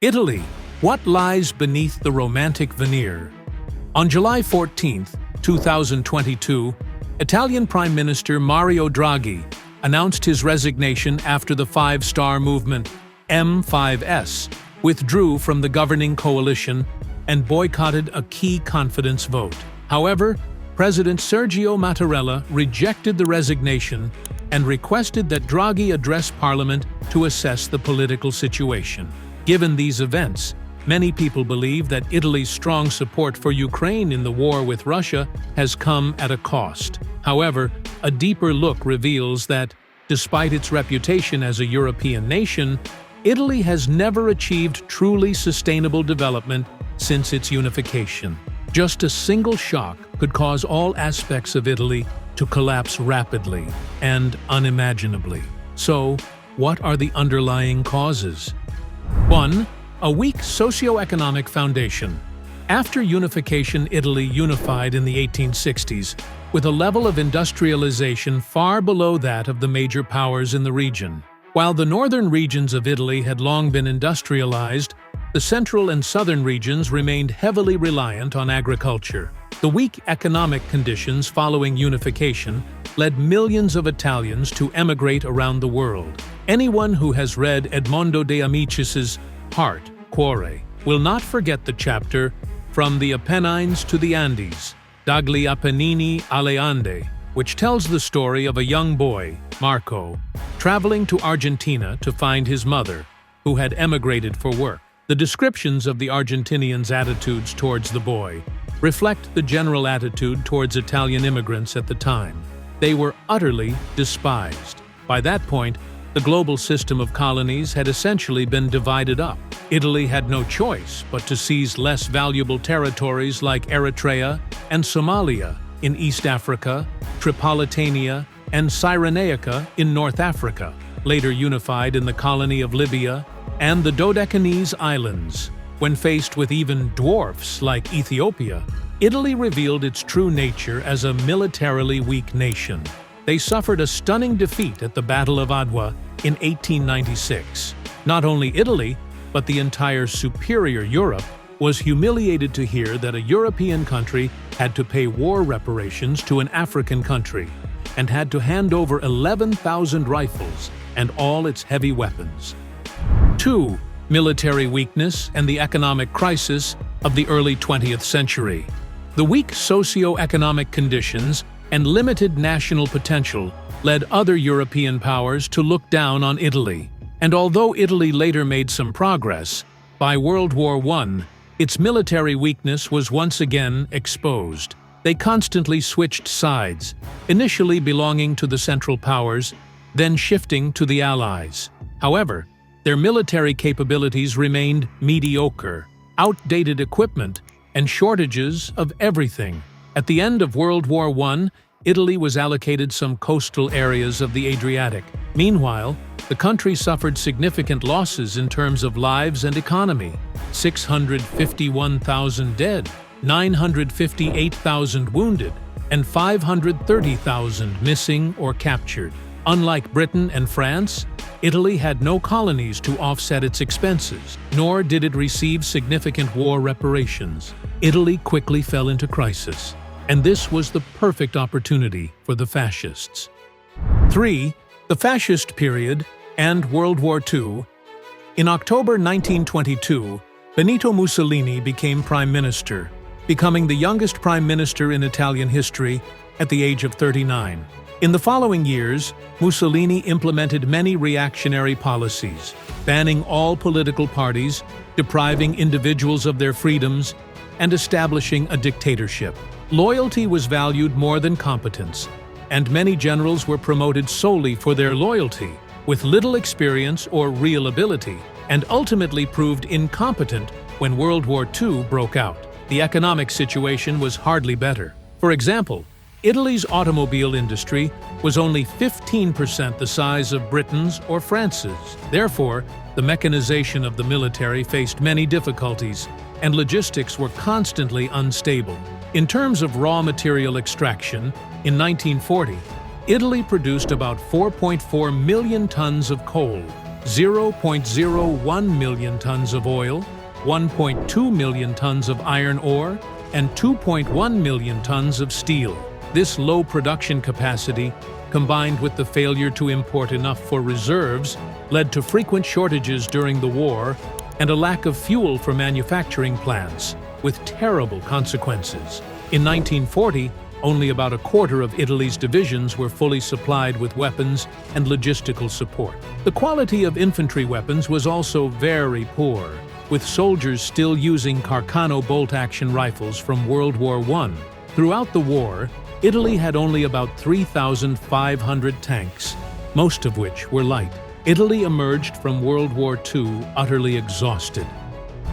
Italy, what lies beneath the romantic veneer? On July 14, 2022, Italian Prime Minister Mario Draghi announced his resignation after the five-star movement, M5S, withdrew from the governing coalition and boycotted a key confidence vote. However, President Sergio Mattarella rejected the resignation and requested that Draghi address Parliament to assess the political situation. Given these events, many people believe that Italy's strong support for Ukraine in the war with Russia has come at a cost. However, a deeper look reveals that, despite its reputation as a European nation, Italy has never achieved truly sustainable development since its unification. Just a single shock could cause all aspects of Italy to collapse rapidly and unimaginably. So, what are the underlying causes? 1. A weak socio-economic foundation. After unification, Italy unified in the 1860s, with a level of industrialization far below that of the major powers in the region. While the northern regions of Italy had long been industrialized, the central and southern regions remained heavily reliant on agriculture. The weak economic conditions following unification led millions of Italians to emigrate around the world. Anyone who has read Edmondo de Amicis's Heart, Cuore, will not forget the chapter From the Apennines to the Andes, Dagli Appennini alle Ande, which tells the story of a young boy, Marco, traveling to Argentina to find his mother, who had emigrated for work. The descriptions of the Argentinians' attitudes towards the boy reflect the general attitude towards Italian immigrants at the time. They were utterly despised. By that point, the global system of colonies had essentially been divided up. Italy had no choice but to seize less valuable territories like Eritrea and Somalia in East Africa, Tripolitania, and Cyrenaica in North Africa, later unified in the colony of Libya and the Dodecanese Islands. When faced with even dwarfs like Ethiopia, Italy revealed its true nature as a militarily weak nation. They suffered a stunning defeat at the Battle of Adwa in 1896. Not only Italy, but the entire superior Europe was humiliated to hear that a European country had to pay war reparations to an African country and had to hand over 11,000 rifles and all its heavy weapons. 2. Military weakness and the economic crisis of the early 20th century. The weak socio-economic conditions and limited national potential led other European powers to look down on Italy. And although Italy later made some progress, by World War I, its military weakness was once again exposed. They constantly switched sides, initially belonging to the Central Powers, then shifting to the Allies. However, their military capabilities remained mediocre, outdated equipment, and shortages of everything. At the end of World War I, Italy was allocated some coastal areas of the Adriatic. Meanwhile, the country suffered significant losses in terms of lives and economy: 651,000 dead, 958,000 wounded, and 530,000 missing or captured. Unlike Britain and France, Italy had no colonies to offset its expenses, nor did it receive significant war reparations. Italy quickly fell into crisis, and this was the perfect opportunity for the fascists. 3. The Fascist Period and World War II. In October 1922, Benito Mussolini became Prime Minister, becoming the youngest Prime Minister in Italian history at the age of 39. In the following years, Mussolini implemented many reactionary policies, banning all political parties, depriving individuals of their freedoms, and establishing a dictatorship. Loyalty was valued more than competence, and many generals were promoted solely for their loyalty, with little experience or real ability, and ultimately proved incompetent when World War II broke out. The economic situation was hardly better. For example, Italy's automobile industry was only 15% the size of Britain's or France's. Therefore, the mechanization of the military faced many difficulties, and logistics were constantly unstable. In terms of raw material extraction, in 1940, Italy produced about 4.4 million tons of coal, 0.01 million tons of oil, 1.2 million tons of iron ore, and 2.1 million tons of steel. This low production capacity, combined with the failure to import enough for reserves, led to frequent shortages during the war and a lack of fuel for manufacturing plants, with terrible consequences. In 1940, only about a quarter of Italy's divisions were fully supplied with weapons and logistical support. The quality of infantry weapons was also very poor, with soldiers still using Carcano bolt-action rifles from World War I. Throughout the war, Italy had only about 3,500 tanks, most of which were light. Italy emerged from World War II utterly exhausted.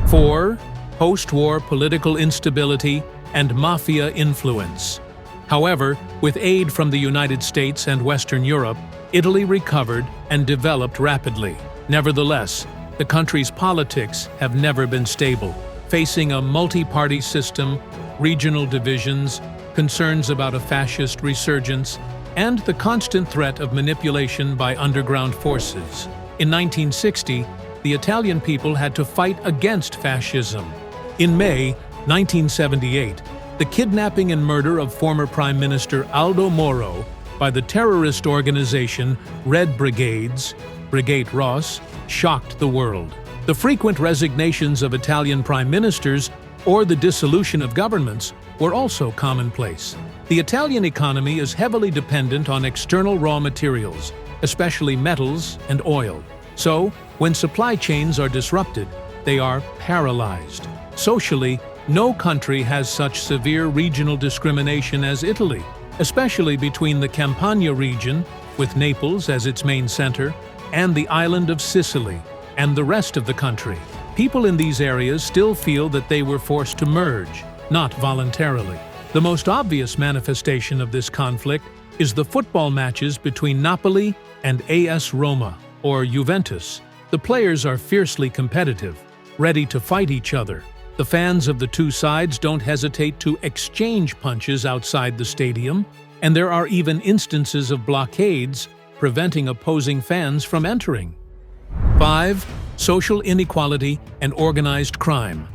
4. Post-war political instability and mafia influence. However, with aid from the United States and Western Europe, Italy recovered and developed rapidly. Nevertheless, the country's politics have never been stable, facing a multi-party system, regional divisions, concerns about a fascist resurgence, and the constant threat of manipulation by underground forces. In 1960, the Italian people had to fight against fascism. In May 1978, the kidnapping and murder of former Prime Minister Aldo Moro by the terrorist organization Red Brigades, Brigate Ross, shocked the world. The frequent resignations of Italian prime ministers or the dissolution of governments were also commonplace. The Italian economy is heavily dependent on external raw materials, especially metals and oil. So, when supply chains are disrupted, they are paralyzed. Socially, no country has such severe regional discrimination as Italy, especially between the Campania region, with Naples as its main center, and the island of Sicily, and the rest of the country. People in these areas still feel that they were forced to merge, not voluntarily. The most obvious manifestation of this conflict is the football matches between Napoli and AS Roma, or Juventus. The players are fiercely competitive, ready to fight each other. The fans of the two sides don't hesitate to exchange punches outside the stadium, and there are even instances of blockades preventing opposing fans from entering. 5. Social inequality and organized crime.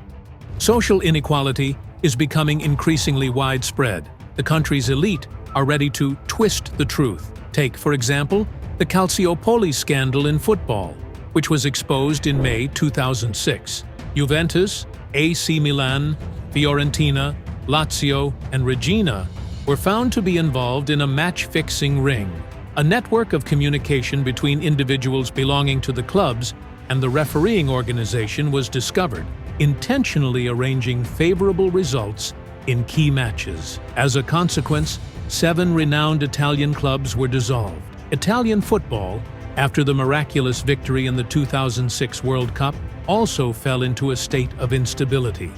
Social inequality is becoming increasingly widespread. The country's elite are ready to twist the truth. Take, for example, the Calciopoli scandal in football, which was exposed in May 2006. Juventus, AC Milan, Fiorentina, Lazio, and Regina were found to be involved in a match-fixing ring. A network of communication between individuals belonging to the clubs and the refereeing organization was discovered, intentionally arranging favorable results in key matches. As a consequence, 7 renowned Italian clubs were dissolved. Italian football, after the miraculous victory in the 2006 World Cup, also fell into a state of instability.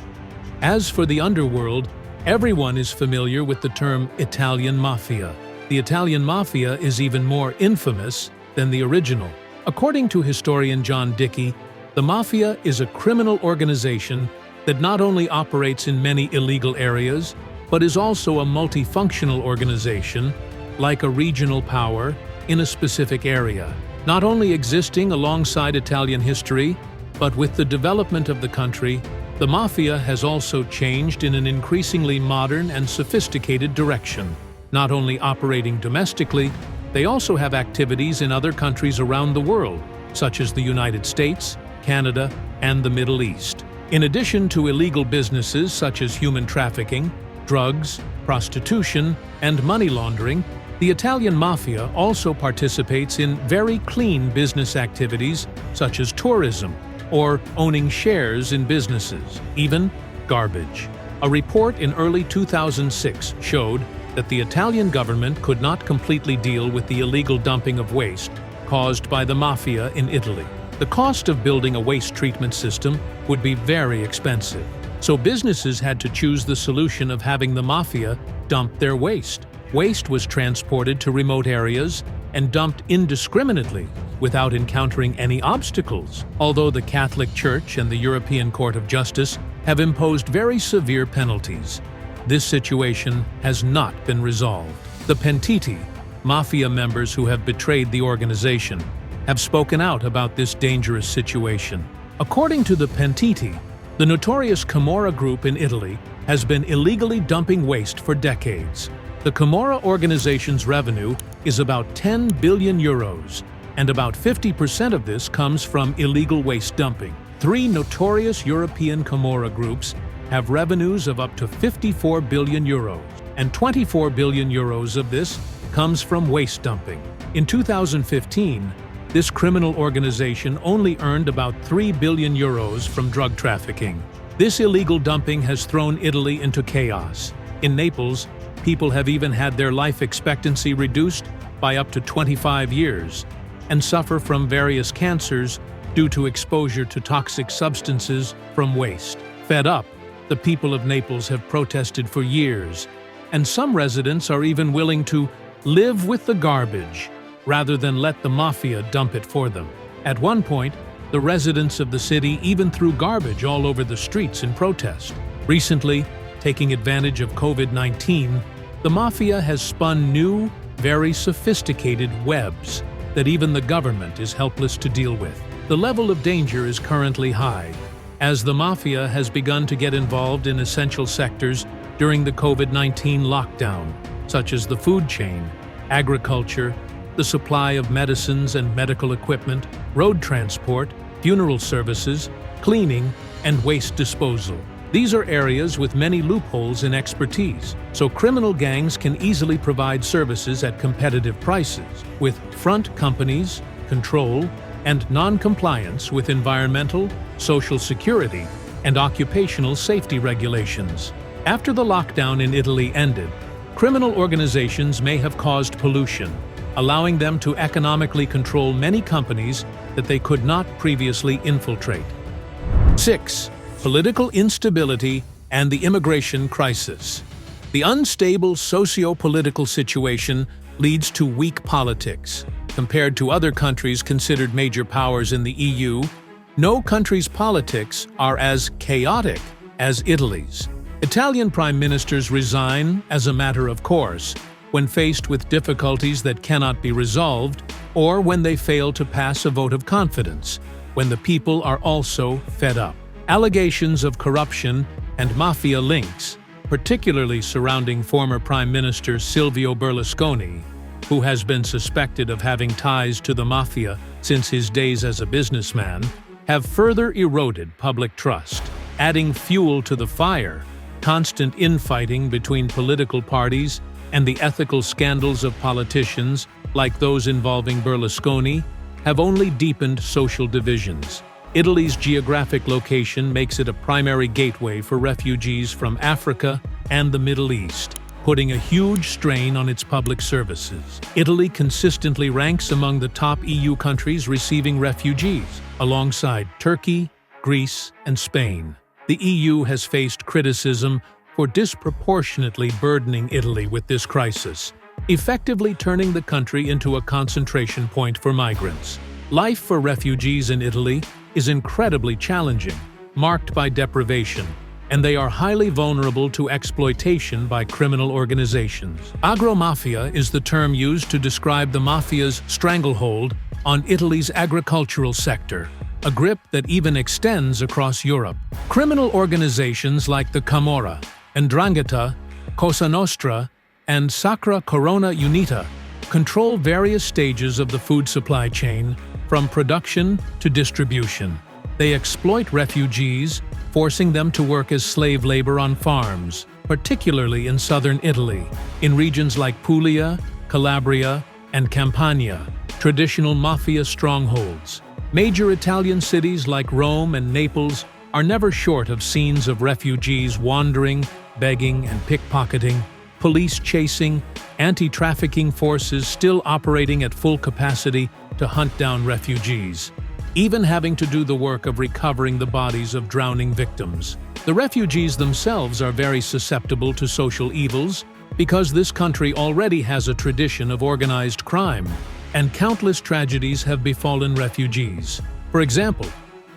As for the underworld, everyone is familiar with the term Italian Mafia. The Italian Mafia is even more infamous than the original. According to historian John Dickey, the Mafia is a criminal organization that not only operates in many illegal areas, but is also a multifunctional organization, like a regional power, in a specific area. Not only existing alongside Italian history, but with the development of the country, the Mafia has also changed in an increasingly modern and sophisticated direction. Not only operating domestically, they also have activities in other countries around the world, such as the United States, Canada, and the Middle East. In addition to illegal businesses such as human trafficking, drugs, prostitution, and money laundering, the Italian Mafia also participates in very clean business activities such as tourism or owning shares in businesses, even garbage. A report in early 2006 showed that the Italian government could not completely deal with the illegal dumping of waste caused by the Mafia in Italy. The cost of building a waste treatment system would be very expensive, so businesses had to choose the solution of having the Mafia dump their waste. Waste was transported to remote areas and dumped indiscriminately without encountering any obstacles, although the Catholic Church and the European Court of Justice have imposed very severe penalties. This situation has not been resolved. The pentiti, Mafia members who have betrayed the organization, have spoken out about this dangerous situation. According to the Pentiti, the notorious Camorra group in Italy has been illegally dumping waste for decades. The Camorra organization's revenue is about 10 billion euros, and about 50% of this comes from illegal waste dumping. 3 notorious European Camorra groups have revenues of up to 54 billion euros, and 24 billion euros of this comes from waste dumping. In 2015, this criminal organization only earned about 3 billion euros from drug trafficking. This illegal dumping has thrown Italy into chaos. In Naples, people have even had their life expectancy reduced by up to 25 years and suffer from various cancers due to exposure to toxic substances from waste. Fed up, the people of Naples have protested for years, and some residents are even willing to live with the garbage rather than let the Mafia dump it for them. At one point, the residents of the city even threw garbage all over the streets in protest. Recently, taking advantage of COVID-19, the Mafia has spun new, very sophisticated webs that even the government is helpless to deal with. The level of danger is currently high, as the Mafia has begun to get involved in essential sectors during the COVID-19 lockdown, such as the food chain, agriculture, the supply of medicines and medical equipment, road transport, funeral services, cleaning, and waste disposal. These are areas with many loopholes in expertise, so criminal gangs can easily provide services at competitive prices, with front companies, control, and non-compliance with environmental, social security, and occupational safety regulations. After the lockdown in Italy ended, criminal organizations may have caused pollution, allowing them to economically control many companies that they could not previously infiltrate. 6. Political instability and the immigration crisis. The unstable socio-political situation leads to weak politics. Compared to other countries considered major powers in the EU, no country's politics are as chaotic as Italy's. Italian prime ministers resign as a matter of course when faced with difficulties that cannot be resolved, or when they fail to pass a vote of confidence, when the people are also fed up. Allegations of corruption and mafia links, particularly surrounding former Prime Minister Silvio Berlusconi, who has been suspected of having ties to the mafia since his days as a businessman, have further eroded public trust. Adding fuel to the fire, constant infighting between political parties and the ethical scandals of politicians, like those involving Berlusconi, have only deepened social divisions. Italy's geographic location makes it a primary gateway for refugees from Africa and the Middle East, putting a huge strain on its public services. Italy consistently ranks among the top EU countries receiving refugees, alongside Turkey, Greece, and Spain. The EU has faced criticism for disproportionately burdening Italy with this crisis, effectively turning the country into a concentration point for migrants. Life for refugees in Italy is incredibly challenging, marked by deprivation, and they are highly vulnerable to exploitation by criminal organizations. Agromafia is the term used to describe the mafia's stranglehold on Italy's agricultural sector, a grip that even extends across Europe. Criminal organizations like the Camorra, 'Ndrangheta, Cosa Nostra, and Sacra Corona Unita control various stages of the food supply chain, from production to distribution. They exploit refugees, forcing them to work as slave labor on farms, particularly in southern Italy, in regions like Puglia, Calabria, and Campania, traditional mafia strongholds. Major Italian cities like Rome and Naples are never short of scenes of refugees wandering, begging, and pickpocketing, police chasing, anti-trafficking forces still operating at full capacity to hunt down refugees, even having to do the work of recovering the bodies of drowning victims. The refugees themselves are very susceptible to social evils because this country already has a tradition of organized crime, and countless tragedies have befallen refugees. For example,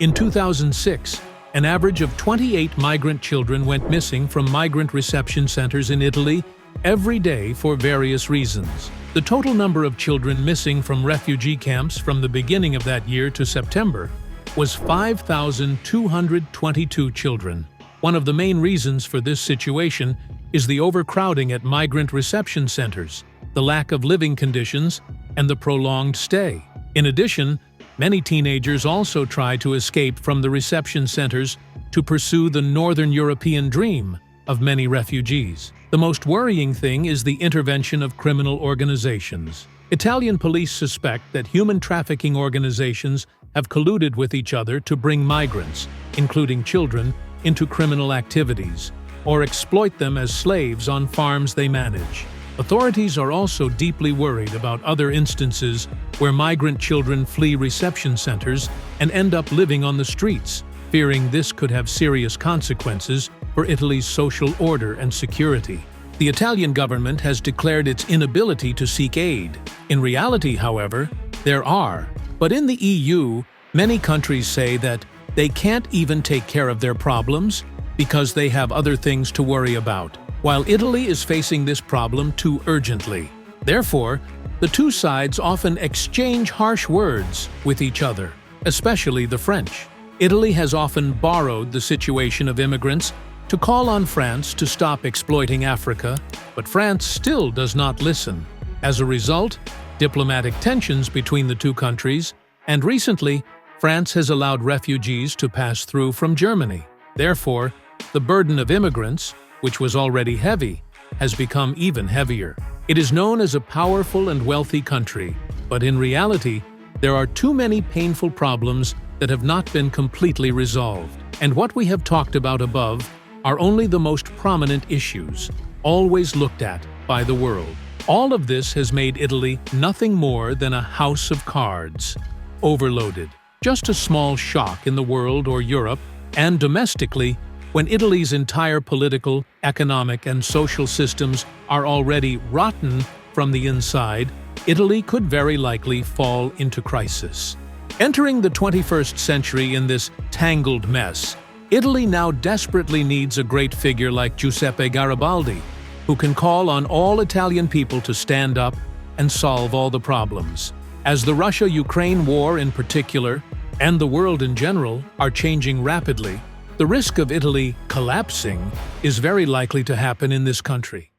in 2006, an average of 28 migrant children went missing from migrant reception centers in Italy every day for various reasons. The total number of children missing from refugee camps from the beginning of that year to September was 5,222 children. One of the main reasons for this situation is the overcrowding at migrant reception centers, the lack of living conditions, and the prolonged stay. In addition, many teenagers also try to escape from the reception centers to pursue the Northern European dream of many refugees. The most worrying thing is the intervention of criminal organizations. Italian police suspect that human trafficking organizations have colluded with each other to bring migrants, including children, into criminal activities, or exploit them as slaves on farms they manage. Authorities are also deeply worried about other instances where migrant children flee reception centers and end up living on the streets, fearing this could have serious consequences for Italy's social order and security. The Italian government has declared its inability to seek aid. In reality, however, there are. But in the EU, many countries say that they can't even take care of their problems because they have other things to worry about, while Italy is facing this problem too urgently. Therefore, the two sides often exchange harsh words with each other, especially the French. Italy has often borrowed the situation of immigrants to call on France to stop exploiting Africa, but France still does not listen. As a result, diplomatic tensions between the two countries, and recently, France has allowed refugees to pass through from Germany. Therefore, the burden of immigrants, which was already heavy, has become even heavier. It is known as a powerful and wealthy country, but in reality, there are too many painful problems that have not been completely resolved. And what we have talked about above are only the most prominent issues, always looked at by the world. All of this has made Italy nothing more than a house of cards, overloaded. Just a small shock in the world or Europe, and domestically, when Italy's entire political, economic, and social systems are already rotten from the inside, Italy could very likely fall into crisis. Entering the 21st century in this tangled mess, Italy now desperately needs a great figure like Giuseppe Garibaldi, who can call on all Italian people to stand up and solve all the problems. As the Russia-Ukraine war in particular, and the world in general, are changing rapidly, the risk of Italy collapsing is very likely to happen in this country.